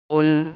قل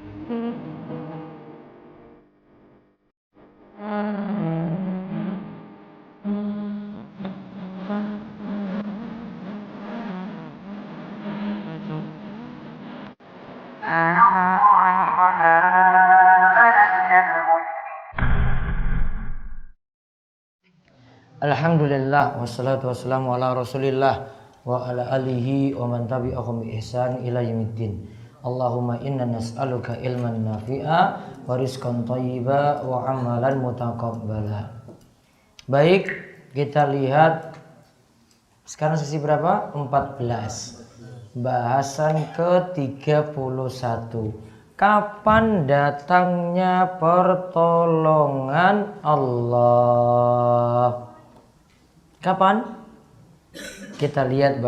Alhamdulillah wassalatu wassalamu ala Rasulillah wa ala alihi wa man tabi'ahum bi ihsan ila yaumiddin. Allahumma inna nas'aluka ilman nafi'a wa rizqan thayyiba wa amalan mutaqabbala. Baik, kita lihat sekarang sesi berapa? 14. Bahasan ke-31. Kapan datangnya pertolongan Allah? Kapan? Kita lihat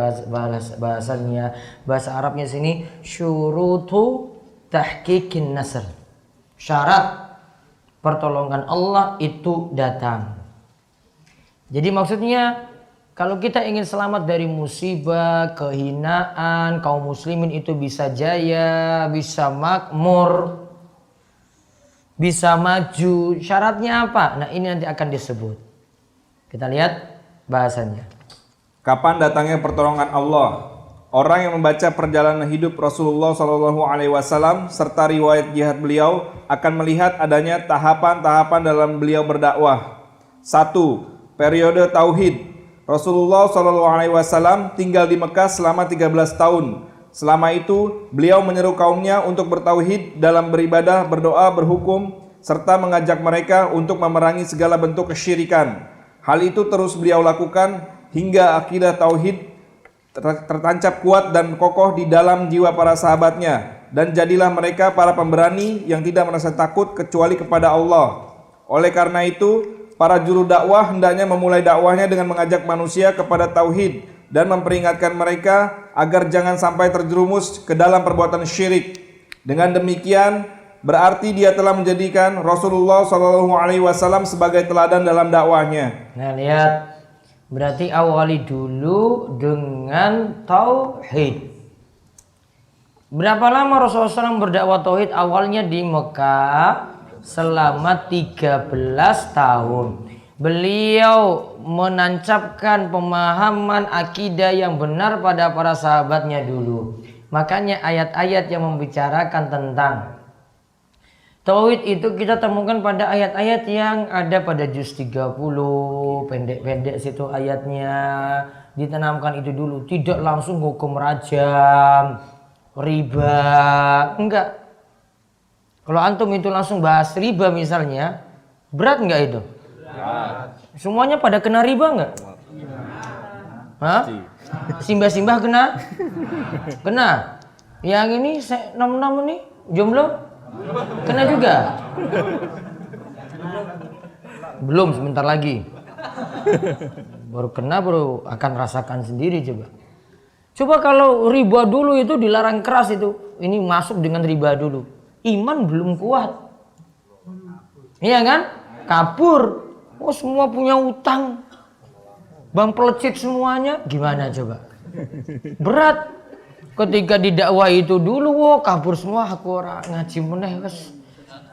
bahasannya. Bahasa Arabnya sini syurutu tahqiqin nasr. Syarat pertolongan Allah itu datang. Jadi maksudnya kalau kita ingin selamat dari musibah, kehinaan, kaum muslimin itu bisa jaya, bisa makmur, bisa maju. Syaratnya apa? Nah, ini nanti akan disebut. Kita lihat bahasannya. Kapan datangnya pertolongan Allah? Orang yang membaca perjalanan hidup Rasulullah SAW serta riwayat jihad beliau akan melihat adanya tahapan-tahapan dalam beliau berdakwah. 1. Periode Tauhid. Rasulullah SAW tinggal di Mekah selama 13 tahun. Selama itu, beliau menyeru kaumnya untuk bertauhid dalam beribadah, berdoa, berhukum, serta mengajak mereka untuk memerangi segala bentuk kesyirikan. Hal itu terus beliau lakukan hingga akidah tauhid tertancap kuat dan kokoh di dalam jiwa para sahabatnya, dan jadilah mereka para pemberani yang tidak merasa takut kecuali kepada Allah. Oleh karena itu, para juru dakwah hendaknya memulai dakwahnya dengan mengajak manusia kepada tauhid dan memperingatkan mereka agar jangan sampai terjerumus ke dalam perbuatan syirik. Dengan demikian, berarti dia telah menjadikan Rasulullah SAW sebagai teladan dalam dakwahnya. Nah, lihat. Berarti awali dulu dengan tauhid. Berapa lama Rasulullah SAW berdakwah tauhid? Awalnya di Mekah selama 13 tahun. Beliau menancapkan pemahaman akidah yang benar pada para sahabatnya dulu. Makanya ayat-ayat yang membicarakan tentang tauhid itu kita temukan pada ayat-ayat yang ada pada juz 30, pendek-pendek situ ayatnya. Ditanamkan itu dulu, tidak langsung hukum rajam, riba, enggak. Kalau antum itu langsung bahas riba misalnya, berat enggak itu? Berat. Semuanya pada kena riba enggak? Hah? Simbah-simbah kena? Kena. Yang ini 66 ini jomblo? Kena juga? Belum, sebentar lagi. Baru kena, baru akan rasakan sendiri coba. Coba kalau riba dulu itu dilarang keras itu. Ini masuk dengan riba dulu. Iman belum kuat. Iya kan? Kabur. Oh, semua punya utang. Bang pelecit semuanya. Gimana coba? Berat. Ketika didakwah itu dulu, wah kabur semua, aku orang ngaji meneh wes.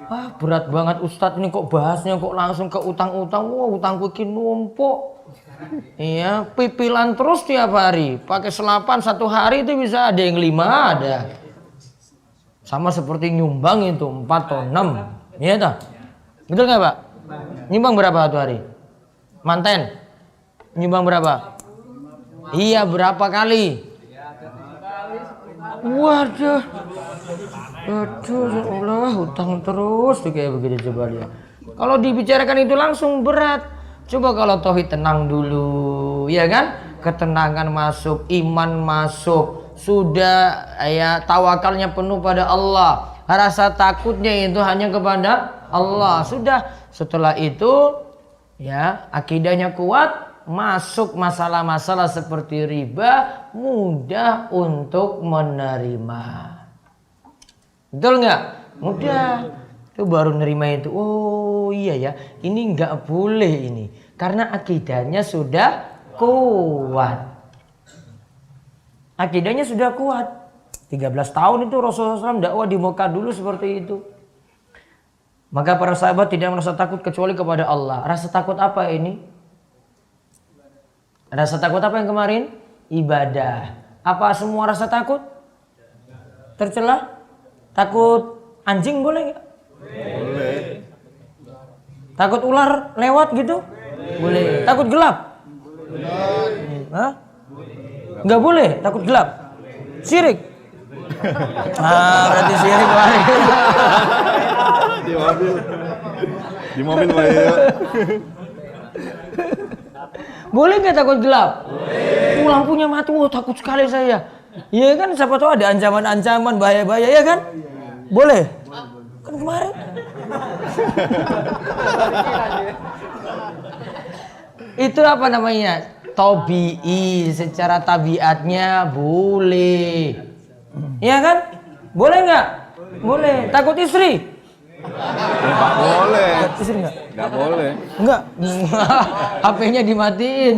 Wah berat banget Ustadz, ini kok bahasnya kok langsung ke utang-utang. Wah utangku iki numpuk. Iya, pipilan terus tiap hari. Pakai selapan satu hari itu bisa ada yang 5 ada. Sama seperti nyumbang itu 4 atau 6. Iya toh? Betul nggak Pak? Nyumbang berapa satu hari? Manten? Nyumbang berapa? Iya, berapa kali? Waduh, aduh, ya Allah, hutang terus tuh kayak begitu coba dia. Kalau dibicarakan itu langsung berat. Coba kalau tauhid tenang dulu, ya kan? Ketenangan masuk, iman masuk, sudah ya tawakalnya penuh pada Allah. Rasa takutnya itu hanya kepada Allah. Sudah, setelah itu ya akidahnya kuat. Masuk masalah-masalah seperti riba mudah untuk menerima. Betul nggak? Mudah. Itu baru nerima itu. Oh iya ya, ini nggak boleh ini. Karena akidahnya sudah kuat. Akidahnya sudah kuat. 13 tahun itu Rasulullah SAW dakwah di Mekah dulu seperti itu. Maka para sahabat tidak merasa takut kecuali kepada Allah. Rasa takut apa ini? Rasa takut apa yang kemarin? Ibadah. Apa semua rasa takut? Tercela? Takut anjing boleh nggak? Boleh. Takut ular lewat gitu? Boleh. Takut gelap? Hah? Nggak boleh, takut gelap. Syirik. Berarti syirik lari. Di mobil Pak ya. Boleh nggak takut gelap? Boleh. Lampunya mati, takut sekali saya. Iya kan, siapa tahu ada ancaman-ancaman bahaya-bahaya ya kan? Boleh. Kan kemarin. Itu apa namanya? Tabi'i, secara tabiatnya boleh. Iya kan? Boleh nggak? Boleh. Takut istri? Nggak boleh. Istri nggak? Nggak boleh. Nggak. HP-nya dimatiin.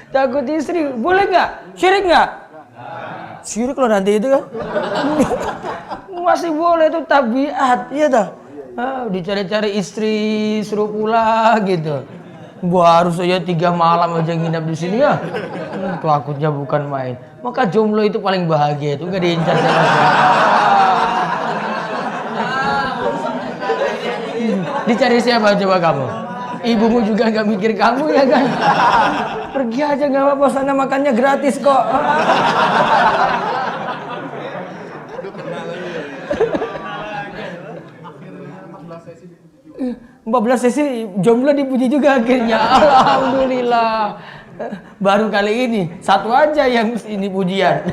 Takut istri, boleh nggak? Syirik nggak? Syirik loh nanti itu kan. Masih boleh, itu tabiat, iya dah. Dicari-cari istri, suruh pulang gitu. Baru saja 3 malam aja nginap di sini ya. Takutnya bukan main. Maka jomblo itu paling bahagia, itu nggak diincar sama siapa. Dicari siapa coba kamu? Ibumu juga nggak mikir kamu ya kan? Pergi aja nggak apa-apa, sana makannya gratis kok. 14 sesi jomblo dipuji juga akhirnya. Alhamdulillah. Baru kali ini satu aja yang ini pujian.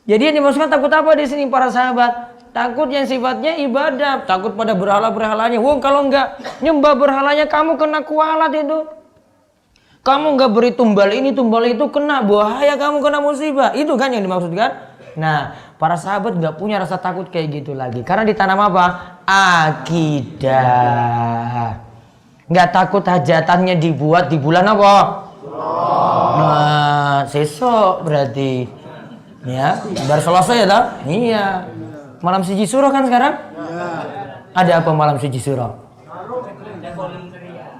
Jadi yang dimaksudkan takut apa di sini para sahabat? Takut yang sifatnya ibadah, takut pada berhala-berhalanya. Wong kalau enggak nyembah berhalanya kamu kena kualat itu. Kamu enggak beri tumbal ini, tumbal itu, kena bahaya, kamu kena musibah. Itu kan yang dimaksudkan. Nah, para sahabat nggak punya rasa takut kayak gitu lagi. Karena ditanam apa? Akidah. Nggak takut hajatannya dibuat di bulan apa? Nah, sesok berarti. Ya, baru selesai ya tak? Iya. Malam siji suro kan sekarang? Ada apa malam siji suro?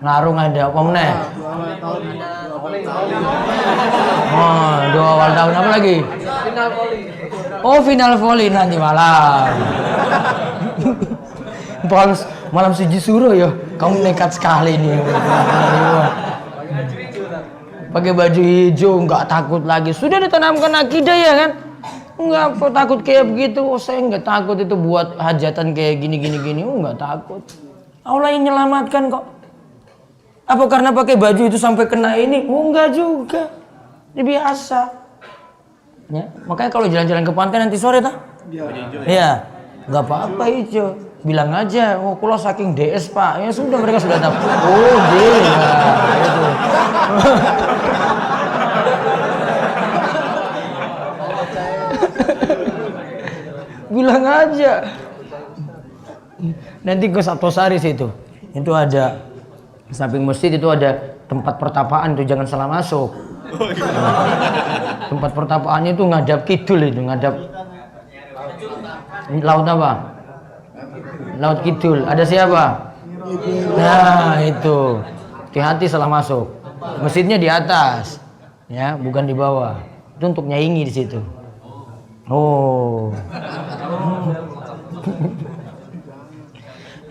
Narung ada apa meneh? Oh, doa awal tahun apa lagi? Oh, final volley nanti malam. Malam siji suro ya. Kamu nekat sekali nih. Pakai baju hijau, nggak takut lagi. Sudah ditanamkan akidah ya kan? Nggak takut kayak begitu. Oh, saya nggak takut itu buat hajatan kayak gini. Oh, nggak takut. Allah yang menyelamatkan kok. Apa karena pakai baju itu sampai kena ini? Oh, enggak juga. Ini biasa. Ya, makanya kalau jalan-jalan ke pantai nanti sore tah? Iya. Enggak apa-apa hijau. Bilang aja, oh kalau saking DS Pak. Ya sudah, mereka sudah tahu. Oh, dia. Gitu. Bilang aja. Nanti ke Sabtosari situ. Itu ada samping masjid itu ada tempat pertapaan itu, jangan salah masuk. Tempat pertapaannya itu ngadap kidul, itu ngadap laut apa? Laut kidul. Ada siapa? Nah itu, hati-hati salah masuk. Masjidnya di atas, ya bukan di bawah. Itu untuk nyaingi di situ. Oh.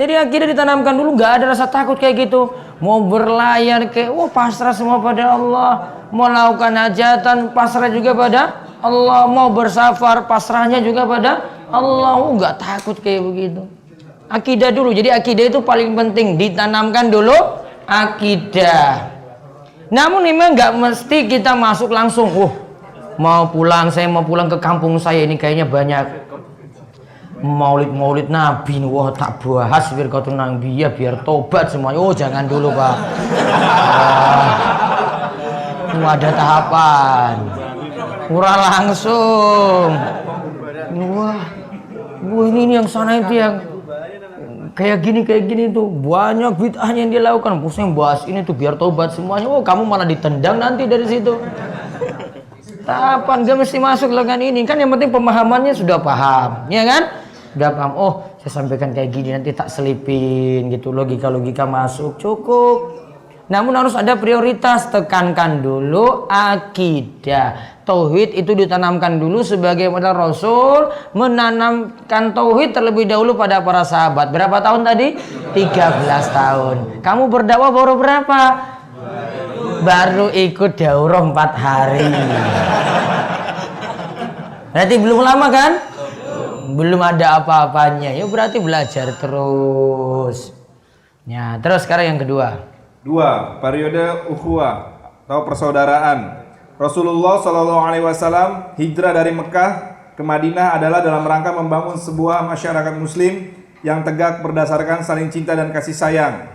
Jadi akhirnya ditanamkan dulu, nggak ada rasa takut kayak gitu. Mau berlayar kayak, pasrah semua pada Allah. Mau lakukan hajatan, pasrah juga pada Allah. Mau bersafar, pasrahnya juga pada Allah. Nggak takut kayak begitu. Akidah dulu. Jadi akidah itu paling penting, ditanamkan dulu akidah. Namun memang nggak mesti kita masuk langsung. Saya mau pulang ke kampung saya ini kayaknya banyak maulid Nabi, tak bahas biar kau tenang biar tobat semuanya. Jangan dulu Pak. Ada tahapan. Kurang langsung. Wah, ini yang sana itu yang kayak gini tuh banyak bid'ahnya yang dilakukan. Pusing bahas ini tuh biar tobat semuanya. Oh, kamu malah ditendang nanti dari situ. Kapan gak mesti masuk dengan ini? Kan yang penting pemahamannya sudah paham, ya kan? Udah paham. Oh, saya sampaikan kayak gini nanti tak selipin gitu. Logika masuk cukup. Namun harus ada prioritas. Tekankan dulu akidah. Tauhid itu ditanamkan dulu sebagaimana Rasul menanamkan tauhid terlebih dahulu pada para sahabat. Berapa tahun tadi? 13 tahun. Kamu berdakwah baru berapa? Baru ikut daurah 4 hari. Berarti belum lama kan? Belum ada apa-apanya. Ya berarti belajar terus. Ya, terus sekarang yang kedua. 2. Periode ukhuwah atau persaudaraan. Rasulullah SAW hijrah dari Mekah ke Madinah adalah dalam rangka membangun sebuah masyarakat muslim yang tegak berdasarkan saling cinta dan kasih sayang.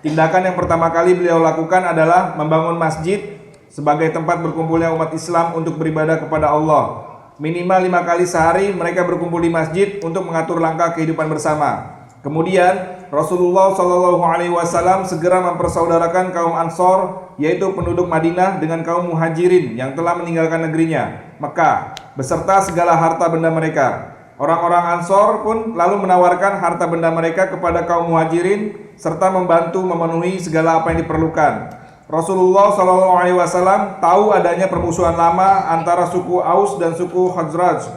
Tindakan yang pertama kali beliau lakukan adalah membangun masjid sebagai tempat berkumpulnya umat Islam untuk beribadah kepada Allah. Minimal 5 kali sehari mereka berkumpul di masjid untuk mengatur langkah kehidupan bersama. Kemudian Rasulullah SAW segera mempersaudarakan kaum Ansor, yaitu penduduk Madinah, dengan kaum Muhajirin yang telah meninggalkan negerinya, Mekah, beserta segala harta benda mereka. Orang-orang Ansor pun lalu menawarkan harta benda mereka kepada kaum Muhajirin serta membantu memenuhi segala apa yang diperlukan. Rasulullah SAW tahu adanya permusuhan lama antara suku Aus dan suku Khazraj.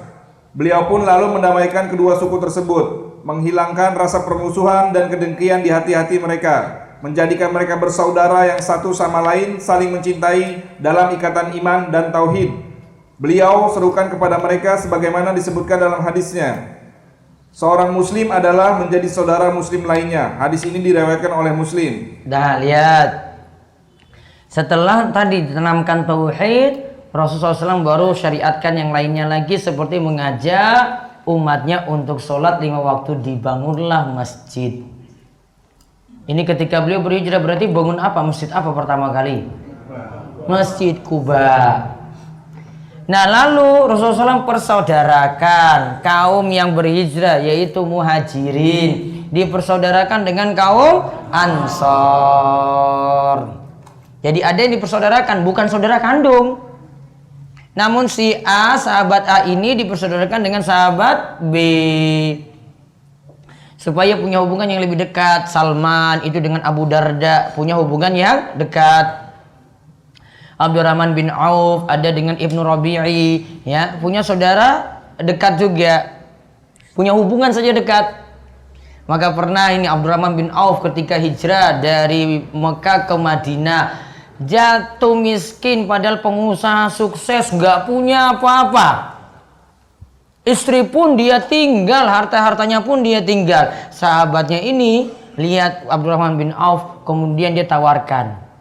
Beliau pun lalu mendamaikan kedua suku tersebut, menghilangkan rasa permusuhan dan kedengkian di hati-hati mereka, menjadikan mereka bersaudara yang satu sama lain saling mencintai dalam ikatan iman dan tauhid. Beliau serukan kepada mereka sebagaimana disebutkan dalam hadisnya, seorang muslim adalah menjadi saudara muslim lainnya. Hadis ini diriwayatkan oleh Muslim. Dah lihat. Setelah tadi ditanamkan tauhid, Rasulullah SAW baru syariatkan yang lainnya lagi, seperti mengajak umatnya untuk sholat 5 waktu. Dibangunlah masjid. Ini ketika beliau berhijrah, berarti bangun apa? Masjid apa pertama kali? Masjid Kuba. Nah, lalu Rasulullah SAW persaudarakan kaum yang berhijrah, yaitu Muhajirin, dipersaudarakan dengan kaum Ansor. Jadi ada yang dipersaudarakan, bukan saudara kandung. Namun si A, sahabat A ini dipersaudarakan dengan sahabat B, supaya punya hubungan yang lebih dekat. Salman itu dengan Abu Darda punya hubungan yang dekat. Abdurrahman bin Auf ada dengan Ibnu Rabi'i, ya, punya saudara dekat juga, punya hubungan saja dekat. Maka pernah ini Abdurrahman bin Auf ketika hijrah dari Mekah ke Madinah, jatuh miskin padahal pengusaha sukses, nggak punya apa-apa. Istri pun dia tinggal, harta-hartanya pun dia tinggal. Sahabatnya ini lihat Abdurrahman bin Auf, kemudian dia tawarkan,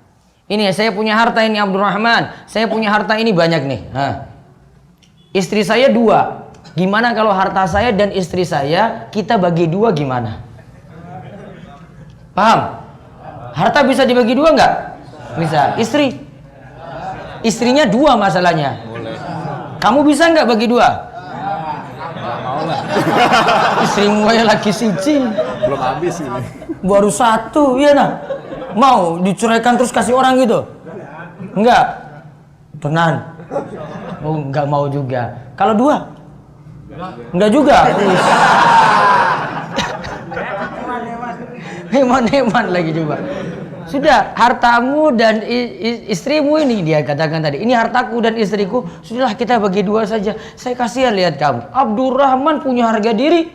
ini saya punya harta ini Abdurrahman, saya punya harta ini banyak nih. Istri saya 2, gimana kalau harta saya dan istri saya kita bagi 2 gimana? Paham? Harta bisa dibagi 2 nggak? Bisa. Istrinya 2 masalahnya. Boleh. Kamu bisa nggak bagi 2? Mau lah. Istrimu ya lagi siji. Belum habis ini. Baru 1, iya nah. Mau diceraikan terus kasih orang gitu? Enggak. Tenan. Oh, enggak mau juga. Kalau 2? Enggak juga. Heman-heman lagi coba. Sudah, hartamu dan istrimu ini, dia katakan tadi, ini hartaku dan istriku, sudahlah kita bagi 2 saja. Saya kasihan lihat kamu. Abdurrahman punya harga diri,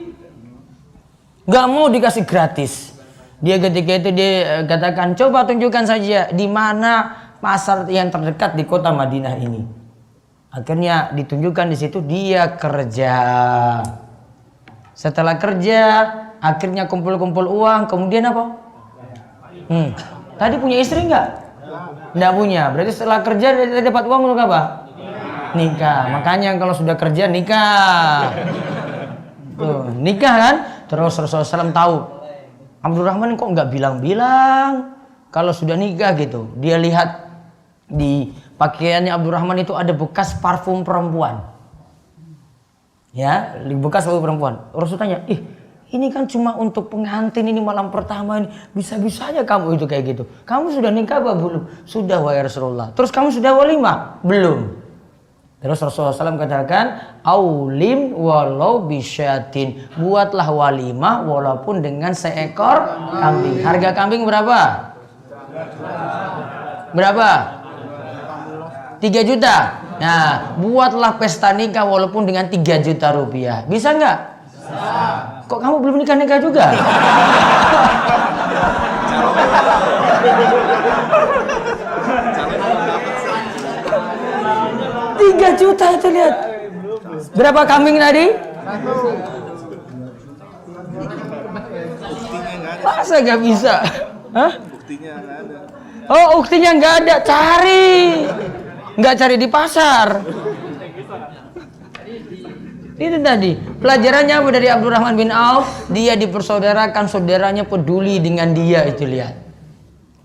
gak mau dikasih gratis. Dia ketika itu dia katakan, coba tunjukkan saja di mana pasar yang terdekat di kota Madinah ini. Akhirnya ditunjukkan di situ, dia kerja. Setelah kerja, akhirnya kumpul-kumpul uang, kemudian apa? Tadi punya istri nggak? Nggak punya. Berarti setelah kerja dia dapat uang untuk apa? Nikah. Makanya kalau sudah kerja nikah. Tuh, nikah kan? Terus Rasulullah SAW tahu, Abdurrahman kok nggak bilang-bilang kalau sudah nikah gitu. Dia lihat di pakaiannya Abdurrahman itu ada bekas parfum perempuan. Ya, bekas parfum perempuan. Rasul tanya, Ini kan cuma untuk pengantin, ini malam pertama ini. Bisa-bisanya kamu itu kayak gitu. Kamu sudah nikah apa belum? Sudah wahai Rasulullah. Terus kamu sudah walimah? Belum. Terus Rasulullah SAW katakan, aulim walau bisyatin. Buatlah walimah walaupun dengan seekor kambing. Harga kambing berapa? Berapa? 3 juta. Nah, buatlah pesta nikah walaupun dengan 3 juta rupiah. Bisa nggak? Bisa. Kok kamu belum nikah juga? 3 juta itu lihat. Berapa kambing tadi? Masa gak bisa? Hah? Buktinya nggak ada. Oh, buktinya nggak ada. Cari. Nggak cari di pasar. Itu tadi. Pelajarannya apa dari Abdurrahman bin Auf? Dia dipersaudarakan, saudaranya peduli dengan dia, itu lihat.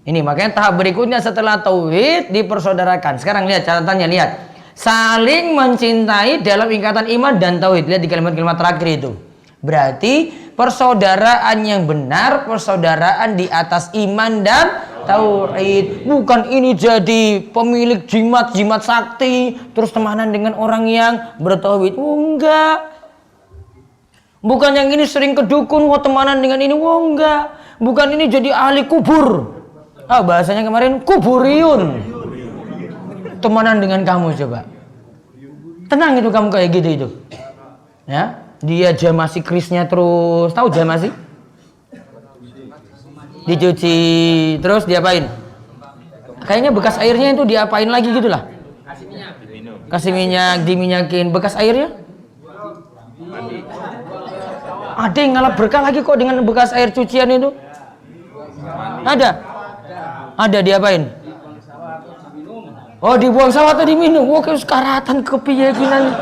Ini makanya tahap berikutnya setelah tauhid dipersaudarakan. Sekarang lihat catatannya, lihat. Saling mencintai dalam ikatan iman dan tauhid. Lihat di kalimat-kalimat terakhir itu. Berarti persaudaraan yang benar, persaudaraan di atas iman dan tauhid. Bukan ini jadi pemilik jimat sakti terus temanan dengan orang yang bertauhid. Enggak. Bukan yang ini sering ke dukun, temanan dengan ini. Enggak. Bukan ini jadi ahli kubur. Bahasanya kemarin kuburiun. Temanan dengan kamu coba. Tenang itu kamu kayak gitu itu. Ya, dia jamasi krisnya terus. Tahu jamasi? Dicuci, terus diapain? Kayaknya bekas airnya itu diapain lagi gitulah. Kasih minyak, diminyakin. Bekas airnya? Ada yang ngalap berkah lagi kok dengan bekas air cucian itu. Ada diapain? Oh, dibuang sawah atau diminum? Oke, sekaratan kepiyakinan.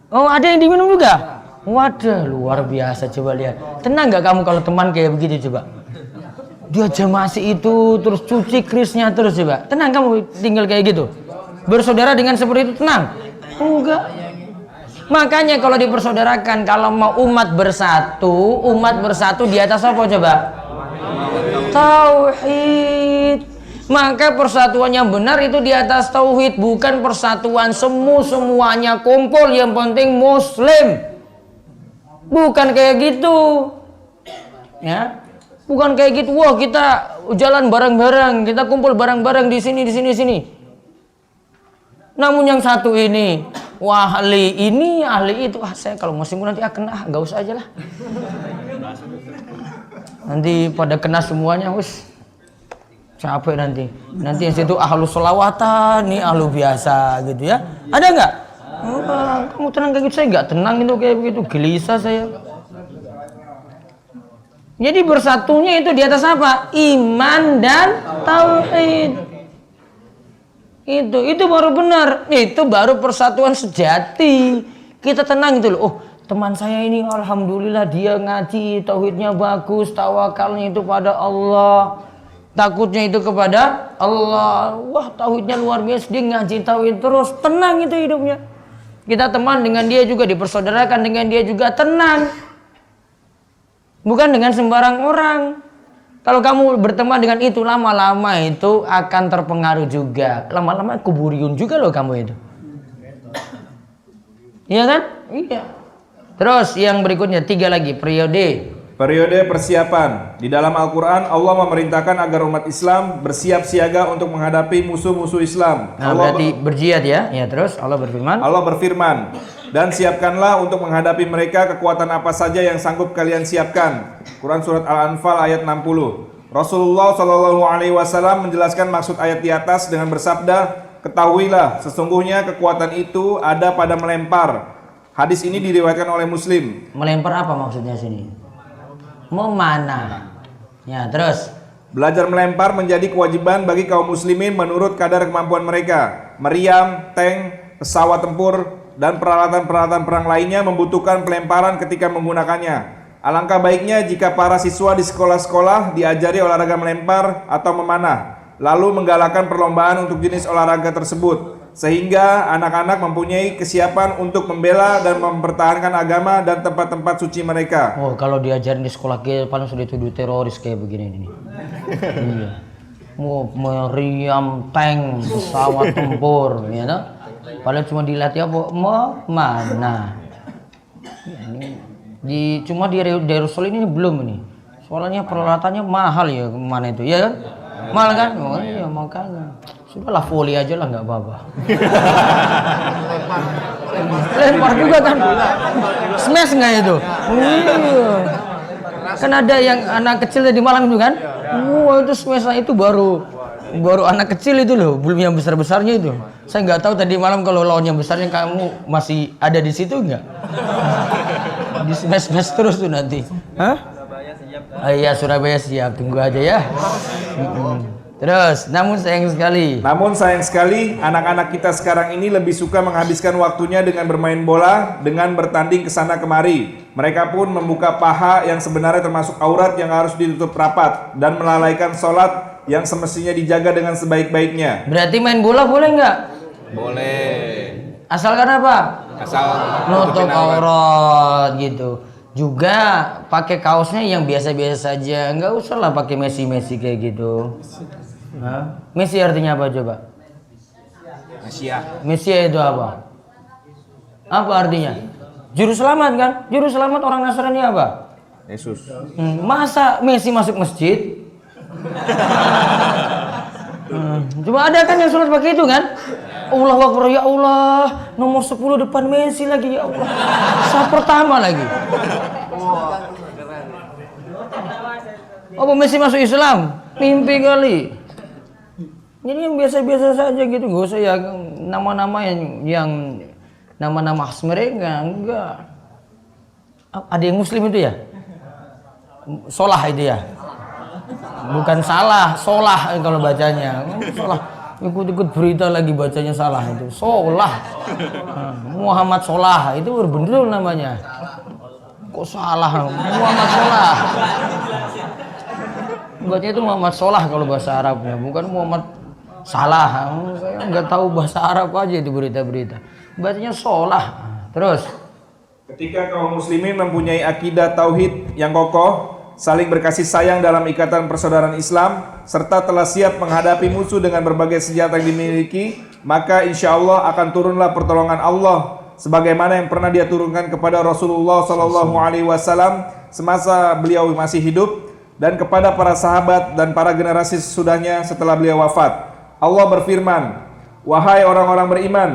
Oh, ada yang diminum juga? Waduh, luar biasa. Coba lihat. Tenang nggak kamu kalau teman kayak begitu coba? Dia jamasi itu terus cuci krisnya terus coba. Tenang kamu tinggal kayak gitu. Bersaudara dengan seperti itu tenang? Enggak. Makanya kalau dipersaudarakan, kalau mau umat bersatu di atas apa coba? Tauhid. Maka persatuan yang benar itu di atas tauhid, bukan persatuan semuanya kumpul yang penting muslim. Bukan kayak gitu. Ya. Bukan kayak gitu. Wah, kita jalan bareng-bareng, kita kumpul bareng-bareng di sini. Namun yang satu ini, wah ahli ini, ahli itu. Saya kalau musim nanti kena, enggak usah aja lah. Nanti pada kena semuanya, wis. Capek nanti yang situ ahlu sholawatan, nih ahlu biasa gitu ya. Ada nggak? Kamu tenang kayak gitu, saya nggak tenang itu kayak begitu, gelisah saya. Jadi bersatunya itu di atas apa? Iman dan tauhid. Itu baru benar. Itu baru persatuan sejati. Kita tenang itu loh. Oh, teman saya ini alhamdulillah dia ngaji, tauhidnya bagus, tawakalnya itu pada Allah. Takutnya itu kepada Allah. Wah, tauhidnya luar biasa, dia ngaji tauhid terus, tenang itu hidupnya. Kita teman dengan dia juga, dipersaudarakan dengan dia juga, tenang. Bukan dengan sembarang orang. Kalau kamu berteman dengan itu, lama-lama itu akan terpengaruh juga. Lama-lama kuburiun juga loh kamu itu. Iya kan? Iya. Terus yang berikutnya 3 lagi, Periode persiapan. Di dalam Al-Quran, Allah memerintahkan agar umat Islam bersiap siaga untuk menghadapi musuh-musuh Islam. Nah, berarti berjihad ya? Ya, terus Allah berfirman, dan siapkanlah untuk menghadapi mereka kekuatan apa saja yang sanggup kalian siapkan. Quran Surat Al-Anfal ayat 60. Rasulullah SAW menjelaskan maksud ayat di atas dengan bersabda, ketahuilah, sesungguhnya kekuatan itu ada pada melempar. Hadis ini diriwayatkan oleh Muslim. Melempar apa maksudnya sini? Memanah. Ya, terus belajar melempar menjadi kewajiban bagi kaum muslimin menurut kadar kemampuan mereka. Meriam, tank, pesawat tempur, dan peralatan-peralatan perang lainnya membutuhkan pelemparan ketika menggunakannya. Alangkah baiknya jika para siswa di sekolah-sekolah diajari olahraga melempar atau memanah, lalu menggalakkan perlombaan untuk jenis olahraga tersebut. sehingga anak-anak mempunyai kesiapan untuk membela dan mempertahankan agama dan tempat-tempat suci mereka. Oh, kalau diajarin di sekolah kita paling sudah dituduh teroris kayak begini ini. Iya. Mau meriam tank, pesawat tempur, ya toh? Padahal cuma dilatih apa? Mana? Cuma di Darussul ini belum ini. Soalnya peralatannya mahal ya, mana itu ya kan? Mahal kan? Oh iya makanya. Sudahlah volley aja lah nggak apa-apa. Lempar juga kan? Smash nggak itu? Iya. Kan ada yang anak kecil di Malang itu kan? Wah itu smash itu baru anak kecil itu loh, belum yang besar-besarnya itu. Saya nggak tahu tadi malam kalau lawan yang besarnya kamu masih ada di situ nggak? Di smash terus tuh nanti. Hah? Iya Surabaya siap, tunggu aja ya. Terus, namun sayang sekali, anak-anak kita sekarang ini lebih suka menghabiskan waktunya dengan bermain bola, dengan bertanding ke sana kemari. Mereka pun membuka paha yang sebenarnya termasuk aurat yang harus ditutup rapat dan melalaikan sholat yang semestinya dijaga dengan sebaik-baiknya. Berarti main bola boleh nggak? Boleh. Asalkan apa? Asal nutup aurat gitu. Juga pakai kaosnya yang biasa-biasa saja, nggak usah lah pakai Messi kayak gitu. Hah? Messi artinya apa coba? Messi itu apa? Apa artinya? Juru selamat kan? Juru selamat orang Nasrani apa? Yesus. Masa Messi masuk masjid? Cuma ada kan yang sholat pakai itu kan? Allahu Akbar, ya Allah, nomor 10 depan Messi lagi, ya Allah. Sah pertama lagi. Oh, Messi masuk Islam? Mimpi kali. Jadi yang biasa-biasa saja gitu, gak usah ya nama-nama yang nama-nama khas mereka, enggak. Ada yang muslim itu ya? Solah itu ya? Bukan salah, solah kalau bacanya. Solah. Ikut-ikut berita lagi bacanya salah itu. Solah. Muhammad Solah itu berbendul namanya. Kok salah? Muhammad Solah. Bacanya itu Muhammad Solah kalau bahasa Arabnya, bukan Muhammad Salah. Saya nggak tahu bahasa Arab aja itu berita-berita. Bacanya Solah. Terus. Ketika kaum muslimin mempunyai akidah tauhid yang kokoh, saling berkasih sayang dalam ikatan persaudaraan Islam, serta telah siap menghadapi musuh dengan berbagai senjata yang dimiliki, maka insya Allah akan turunlah pertolongan Allah sebagaimana yang pernah dia turunkan kepada Rasulullah SAW semasa beliau masih hidup dan kepada para sahabat dan para generasi sesudahnya setelah beliau wafat. Allah berfirman, wahai orang-orang beriman,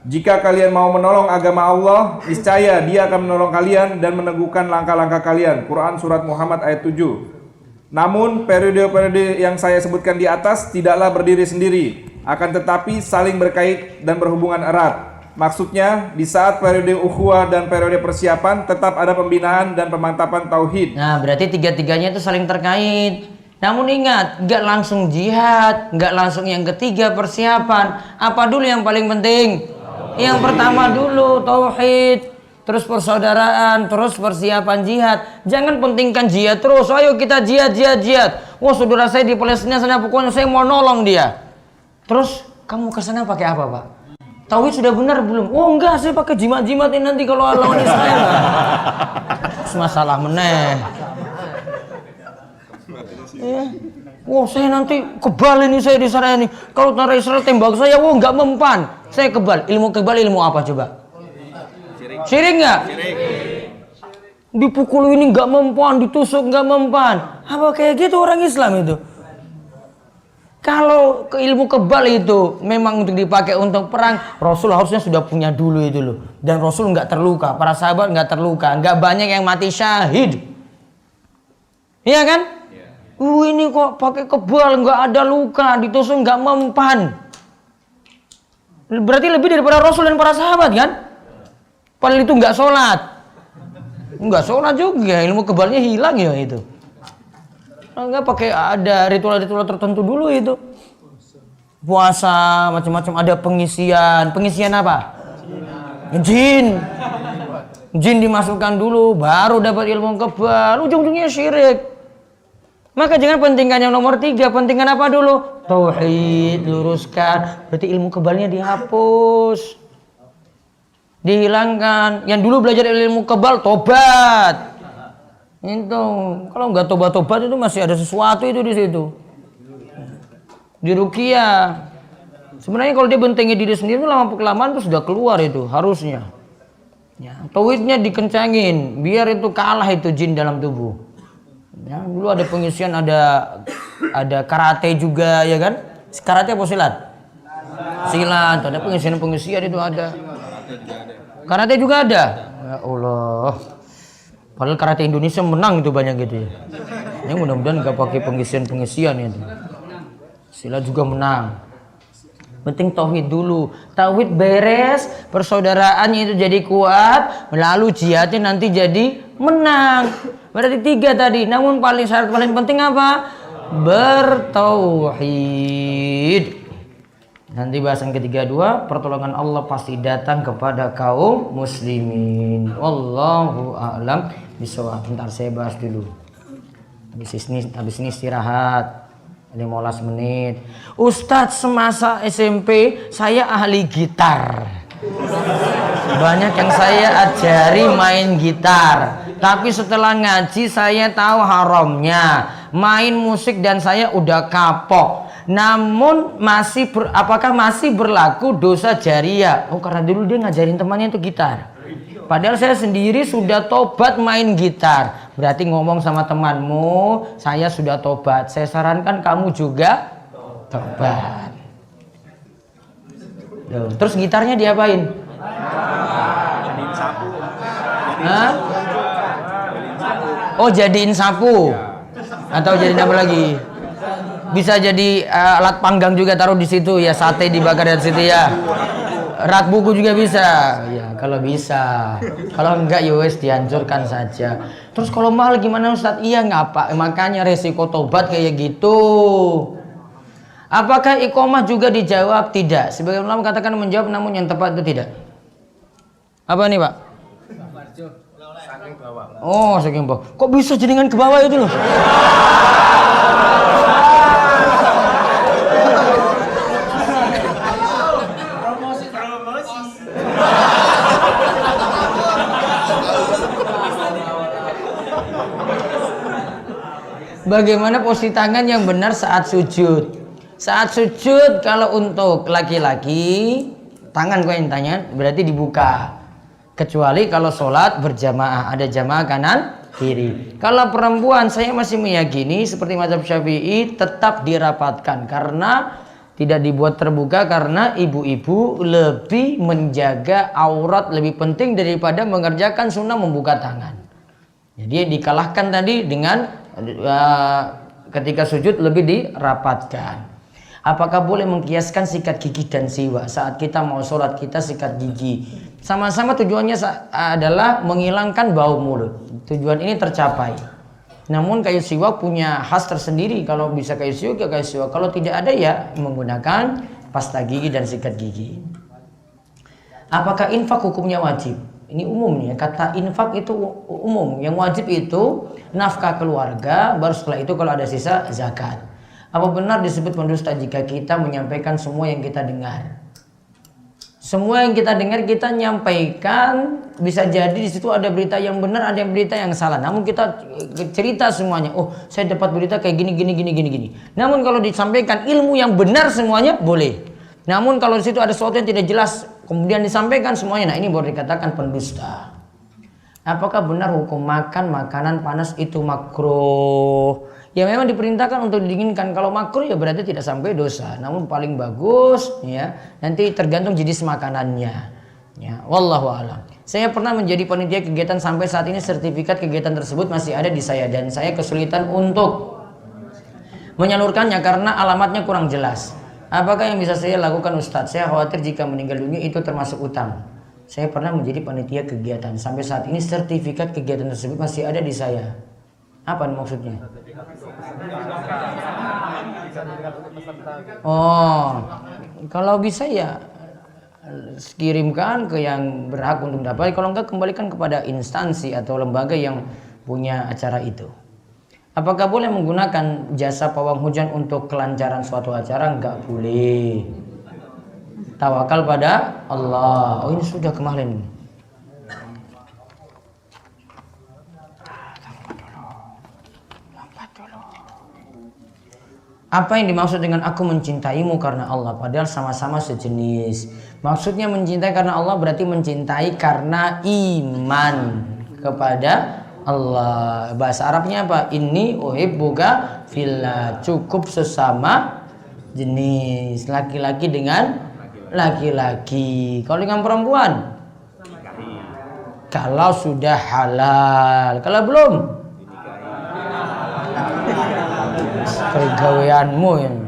jika kalian mau menolong agama Allah, niscaya Dia akan menolong kalian dan meneguhkan langkah-langkah kalian. Quran Surat Muhammad ayat 7. Namun periode-periode yang saya sebutkan di atas tidaklah berdiri sendiri, akan tetapi saling berkait dan berhubungan erat. Maksudnya di saat periode ukhuwah dan periode persiapan tetap ada pembinaan dan pemantapan tauhid. Nah berarti tiga-tiganya itu saling terkait. Namun ingat, nggak langsung jihad, nggak langsung yang ketiga persiapan. Apa dulu yang paling penting? Yang pertama dulu tauhid, terus persaudaraan, terus persiapan jihad. Jangan pentingkan jihad terus. Ayo kita jihad. Wah saudara saya di Palestina sana, pokoknya saya mau nolong dia. Terus kamu ke sana pakai apa pak? Tauhid sudah benar belum? Oh enggak, saya pakai jimat-jimatin nanti kalau lawan Israel. Terus masalah meneh. Ya. Wah saya nanti kebal ini saya di sana ini. Kalau tentara Israel tembak saya, wah nggak mempan. Saya kebal. Ilmu kebal ilmu apa coba? Syirik nggak? Dipukul ini nggak mempan, ditusuk nggak mempan. Apa kayak gitu orang Islam itu? Kalau ke ilmu kebal itu memang untuk dipakai untuk perang, Rasul harusnya sudah punya dulu itu loh. Dan Rasul nggak terluka, para sahabat nggak terluka, nggak banyak yang mati syahid. Iya kan? Ini kok pakai kebal nggak ada luka, ditusuk nggak mempan. Berarti lebih daripada Rasul dan para sahabat kan? Padahal itu nggak sholat juga, ilmu kebalnya hilang ya itu. Nggak pakai ada ritual-ritual tertentu dulu itu. Puasa macam-macam, ada pengisian apa? Jin dimasukkan dulu, baru dapat ilmu kebal. Ujung-ujungnya syirik. Maka jangan pentingkan yang nomor 3, pentingkan apa dulu? tauhid, luruskan. Berarti ilmu kebalnya dihapus, dihilangkan. Yang dulu belajar ilmu kebal, tobat. Itu kalau nggak tobat-tobat itu masih ada sesuatu itu di situ. Di ruqyah. Sebenarnya kalau dia bentengi diri sendiri itu lama kelamaan itu sudah keluar itu harusnya. Ya, tauhidnya dikencangin biar itu kalah itu jin dalam tubuh. Ya, dulu ada pengisian ada karate juga ya kan? Karate apa silat? Silat, ada pengisian itu ada. Karate juga ada. Ya Allah. Padahal karate Indonesia menang itu banyak gitu ya. Ya mudah-mudahan nggak pakai pengisian itu. Silat juga menang. Penting tauhid dulu. Tauhid beres, persaudaraannya itu jadi kuat, lalu jihadnya nanti jadi menang. Berarti 3 tadi. Namun syarat paling penting apa? Bertauhid. Nanti bahasan ketiga 2, pertolongan Allah pasti datang kepada kaum muslimin. Wallahu a'lam bishawab. Bentar saya bahas dulu. Habis ini istirahat. 15 menit. Ustadz, semasa SMP saya ahli gitar. Banyak yang saya ajari main gitar. Tapi setelah ngaji saya tahu haramnya main musik dan saya udah kapok. Namun apakah masih berlaku dosa jariah? Oh, karena dulu dia ngajarin temannya itu gitar. Padahal saya sendiri sudah tobat main gitar. Berarti ngomong sama temanmu, saya sudah tobat. Saya sarankan kamu juga tobat. Terus gitarnya diapain? Jadiin sapu. Hah? Oh, jadiin sapu. Atau jadiin apa lagi? Bisa jadi alat panggang juga, taruh di situ ya, sate dibakar di situ ya. Rak buku juga bisa. Ya, kalau bisa. Kalau enggak ya wes dihancurkan saja. Terus kalau mahal gimana Ustaz? Iya ngapa? Makanya resiko tobat kayak gitu. Apakah iqomah juga dijawab? Tidak. Sebagian ulama katakan menjawab, namun yang tepat itu tidak. Apa nih, Pak? Oh, saking bawah. Kok bisa jaringan ke bawah itu loh? Bagaimana posisi tangan yang benar saat sujud? Saat sujud kalau untuk laki-laki tangan gue yang tanya berarti dibuka. Kecuali kalau sholat berjamaah, ada jamaah kanan kiri. Kalau perempuan saya masih meyakini seperti mazhab Syafi'i tetap dirapatkan karena tidak dibuat terbuka karena ibu-ibu lebih menjaga aurat lebih penting daripada mengerjakan sunnah membuka tangan. Jadi dikalahkan tadi dengan ketika sujud lebih dirapatkan. Apakah boleh mengkiaskan sikat gigi dan siwak saat kita mau sholat kita sikat gigi? Sama-sama tujuannya adalah menghilangkan bau mulut. Tujuan ini tercapai. Namun kayu siwak punya khas tersendiri. Kalau bisa kayu siwak ya kayu siwak. Kalau tidak ada ya menggunakan pasta gigi dan sikat gigi. Apakah infak hukumnya wajib? Ini umum nih ya. Kata infak itu umum. Yang wajib itu nafkah keluarga. Baru setelah itu kalau ada sisa zakat. Apa benar disebut pendusta jika kita menyampaikan semua yang kita dengar? Semua yang kita dengar kita nyampaikan, bisa jadi di situ ada berita yang benar, ada yang berita yang salah. Namun kita cerita semuanya. Oh, saya dapat berita kayak gini. Namun kalau disampaikan ilmu yang benar semuanya boleh. Namun kalau di situ ada sesuatu yang tidak jelas, kemudian disampaikan semuanya, nah ini baru dikatakan pendusta. Apakah benar hukum makan makanan panas itu makruh? Ya memang diperintahkan untuk didinginkan. Kalau makruh ya berarti tidak sampai dosa. Namun paling bagus ya nanti tergantung jenis makanannya. Ya, wallahu a'lam. Saya pernah menjadi panitia kegiatan sampai saat ini sertifikat kegiatan tersebut masih ada di saya dan saya kesulitan untuk menyalurkannya karena alamatnya kurang jelas. Apakah yang bisa saya lakukan Ustadz? Saya khawatir jika meninggal dunia itu termasuk utang. Saya pernah menjadi panitia kegiatan sampai saat ini sertifikat kegiatan tersebut masih ada di saya. Apa maksudnya? Oh, kalau bisa ya kirimkan ke yang berhak untuk dapat. Kalau enggak kembalikan kepada instansi atau lembaga yang punya acara itu. Apakah boleh menggunakan jasa pawang hujan untuk kelancaran suatu acara? Enggak boleh. Tawakal pada Allah. Oh, ini sudah kemarin. Apa yang dimaksud dengan aku mencintaimu karena Allah? Padahal sama-sama sejenis. Maksudnya mencintai karena Allah berarti mencintai karena iman kepada Allah. Bahasa Arabnya apa? Inni uhibbuka fillah. Cukup sesama jenis. Laki-laki dengan laki-laki. Kalau dengan perempuan? Kalau sudah halal. Kalau belum? Pergaweanmu ini.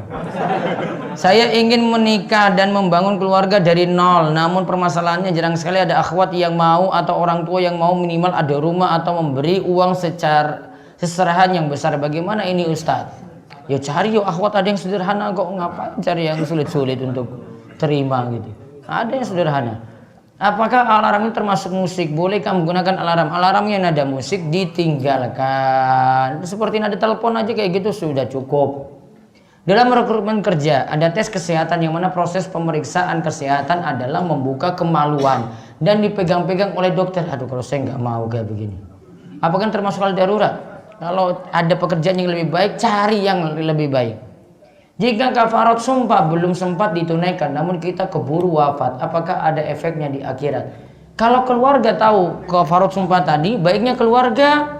Saya ingin menikah dan membangun keluarga dari nol, namun permasalahannya jarang sekali ada akhwat yang mau atau orang tua yang mau minimal ada rumah atau memberi uang secara seserahan yang besar. Bagaimana ini Ustadz? Ya cari yuk akhwat ada yang sederhana kok, ngapain cari yang sulit-sulit untuk terima gitu. Ada yang sederhana. Apakah alarm ini termasuk musik? Bolehkah menggunakan alarm? Alarm yang nada musik ditinggalkan. Seperti nada telepon aja kayak gitu sudah cukup. Dalam rekrutmen kerja ada tes kesehatan yang mana proses pemeriksaan kesehatan adalah membuka kemaluan dan dipegang-pegang oleh dokter. Aduh kalau saya nggak mau kayak begini. Apakah termasuk hal darurat? Kalau ada pekerjaan yang lebih baik, cari yang lebih baik. Jika kafarat sumpah belum sempat ditunaikan namun kita keburu wafat, apakah ada efeknya di akhirat? Kalau keluarga tahu kafarat sumpah tadi, baiknya keluarga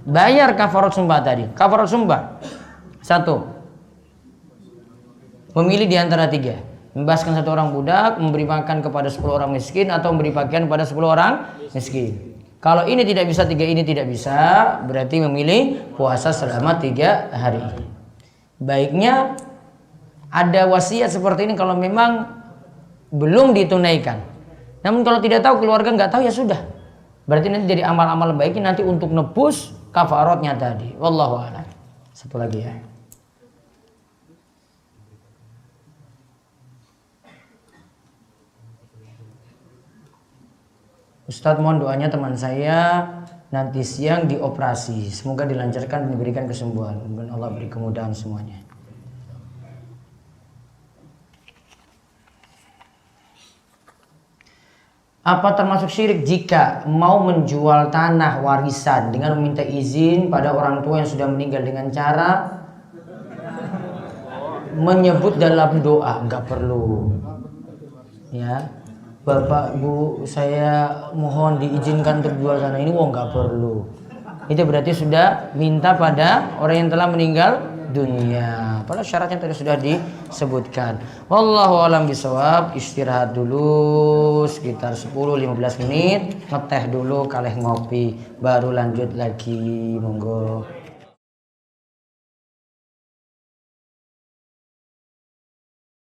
bayar kafarat sumpah tadi. Kafarat sumpah 1, memilih di antara 3, membebaskan 1 orang budak, memberi makan kepada 10 orang miskin, atau memberi pakaian kepada 10 orang miskin. Kalau ini tidak bisa, 3 ini tidak bisa, berarti memilih puasa selama 3 hari. Baiknya ada wasiat seperti ini kalau memang belum ditunaikan. Namun kalau tidak tahu, keluarga nggak tahu, ya sudah. Berarti nanti jadi amal-amal baiknya nanti untuk nebus kafaratnya tadi. Wallahu a'lam. Satu lagi ya. Ustadz mohon doanya teman saya nanti siang dioperasi. Semoga dilancarkan dan diberikan kesembuhan. Dan Allah beri kemudahan semuanya. Apa termasuk syirik jika mau menjual tanah warisan dengan meminta izin pada orang tua yang sudah meninggal dengan cara menyebut dalam doa? Enggak perlu. Ya. Bapak, Bu, saya mohon diizinkan untuk jual tanah ini. Oh, nggak perlu. Itu berarti sudah minta pada orang yang telah meninggal dunia. Padahal syaratnya tadi sudah disebutkan. Wallahu a'lam bishawab. Istirahat dulu sekitar 10-15 menit. Ngeteh dulu, kaleh ngopi. Baru lanjut lagi. Monggo.